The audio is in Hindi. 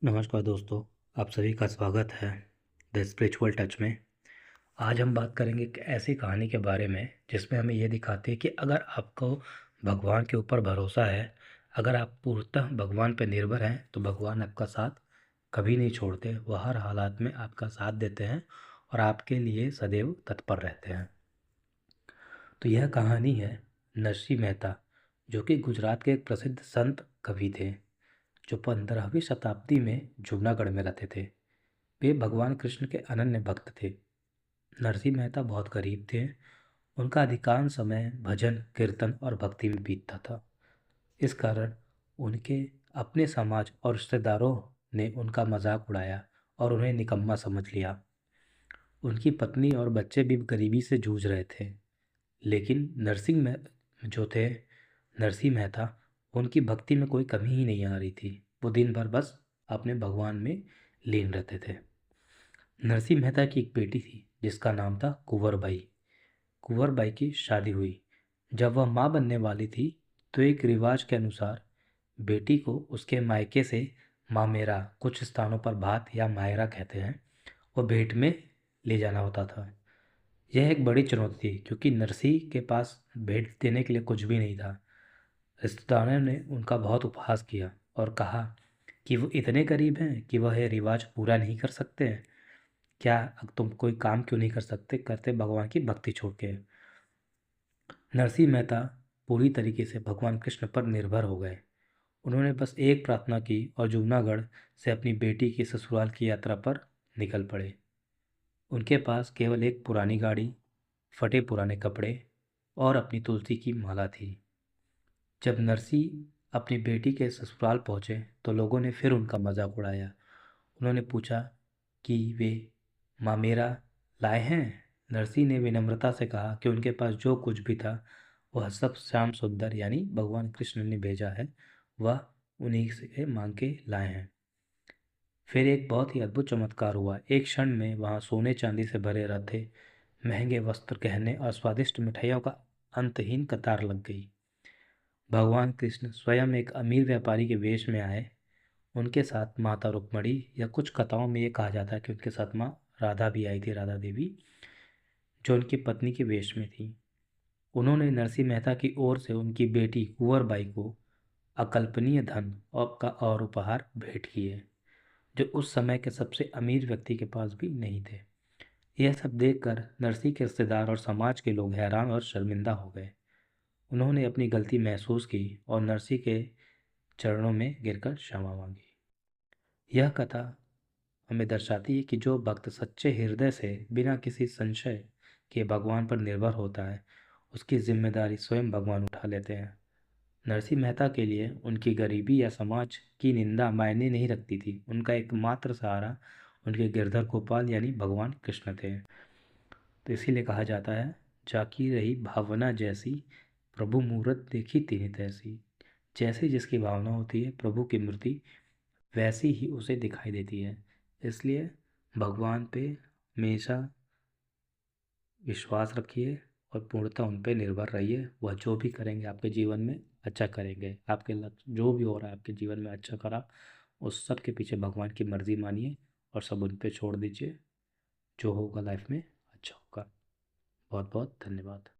नमस्कार दोस्तों, आप सभी का स्वागत है द स्पिरिचुअल टच में। आज हम बात करेंगे एक ऐसी कहानी के बारे में जिसमें हमें ये दिखाती है कि अगर आपको भगवान के ऊपर भरोसा है, अगर आप पूर्णतः भगवान पर निर्भर हैं, तो भगवान आपका साथ कभी नहीं छोड़ते। वह हर हालात में आपका साथ देते हैं और आपके लिए सदैव तत्पर रहते हैं। तो यह कहानी है नरसिंह मेहता, जो कि गुजरात के एक प्रसिद्ध संत कवि थे, जो 15वीं शताब्दी में जूनागढ़ में रहते थे। वे भगवान कृष्ण के अनन्य भक्त थे। नरसिंह मेहता बहुत गरीब थे। उनका अधिकांश समय भजन, कीर्तन और भक्ति में बीतता था। इस कारण उनके अपने समाज और रिश्तेदारों ने उनका मजाक उड़ाया और उन्हें निकम्मा समझ लिया। उनकी पत्नी और बच्चे भी गरीबी से जूझ रहे थे। लेकिन जो थे नरसिंह मेहता, उनकी भक्ति में कोई कमी ही नहीं आ रही थी। वो दिन भर बस अपने भगवान में लीन रहते थे। नरसिंह मेहता की एक बेटी थी जिसका नाम था कुंवरबाई। कुंवरबाई की शादी हुई। जब वह माँ बनने वाली थी तो एक रिवाज के अनुसार बेटी को उसके मायके से मामेरा, कुछ स्थानों पर भात या मायरा कहते हैं, वो भेंट में ले जाना होता था। यह एक बड़ी चुनौती थी क्योंकि नरसिंह के पास भेंट देने के लिए कुछ भी नहीं था। रिश्तेदारों ने उनका बहुत उपहास किया और कहा कि वो इतने गरीब हैं कि वह यह रिवाज पूरा नहीं कर सकते हैं। क्या तुम कोई काम क्यों नहीं कर सकते, करते भगवान की भक्ति छोड़ के। नरसिंह मेहता पूरी तरीके से भगवान कृष्ण पर निर्भर हो गए। उन्होंने बस एक प्रार्थना की और जूनागढ़ से अपनी बेटी की ससुराल की यात्रा पर निकल पड़े। उनके पास केवल एक पुरानी गाड़ी, फटे पुराने कपड़े और अपनी तुलसी की माला थी। जब नरसिंह अपनी बेटी के ससुराल पहुंचे तो लोगों ने फिर उनका मजाक उड़ाया। उन्होंने पूछा कि वे मामेरा लाए हैं। नरसिंह ने विनम्रता से कहा कि उनके पास जो कुछ भी था वह सब श्याम सुंदर यानी भगवान कृष्ण ने भेजा है, वह उन्हीं से मांग के लाए हैं। फिर एक बहुत ही अद्भुत चमत्कार हुआ। एक क्षण में वहाँ सोने चांदी से भरे रथे, महंगे वस्त्र, गहने और स्वादिष्ट मिठाइयों का अंतहीन कतार लग गई। भगवान कृष्ण स्वयं एक अमीर व्यापारी के वेश में आए। उनके साथ माता रुक्मणी, या कुछ कथाओं में ये कहा जाता है कि उनके साथ माँ राधा भी आई थी, राधा देवी, जो उनकी पत्नी के वेश में थी। उन्होंने नरसिंह मेहता की ओर से उनकी बेटी कुंवरबाई को अकल्पनीय धन और उपहार भेंट किए, जो उस समय के सबसे अमीर व्यक्ति के पास भी नहीं थे। यह सब देखकर नरसिंह के रिश्तेदार और समाज के लोग हैरान और शर्मिंदा हो गए। उन्होंने अपनी गलती महसूस की और नरसिंह के चरणों में गिरकर क्षमा मांगी। यह कथा हमें दर्शाती है कि जो भक्त सच्चे हृदय से बिना किसी संशय के भगवान पर निर्भर होता है, उसकी जिम्मेदारी स्वयं भगवान उठा लेते हैं। नरसिंह मेहता के लिए उनकी गरीबी या समाज की निंदा मायने नहीं रखती थी। उनका एकमात्र सहारा उनके गिरधर गोपाल यानी भगवान कृष्ण थे। तो इसीलिए कहा जाता है, जाकी रही भावना जैसी, प्रभु मूरत देखी तिन्हि तैसी। जैसे जिसकी भावना होती है, प्रभु की मूर्ति वैसी ही उसे दिखाई देती है। इसलिए भगवान पे हमेशा विश्वास रखिए और पूर्णतः उन पे निर्भर रहिए। वह जो भी करेंगे आपके जीवन में अच्छा करेंगे। आपके लक्ष्य जो भी हो रहा है आपके जीवन में अच्छा करा, उस सब के पीछे भगवान की मर्जी मानिए और सब उन पे छोड़ दीजिए। जो होगा लाइफ में अच्छा होगा। बहुत बहुत धन्यवाद।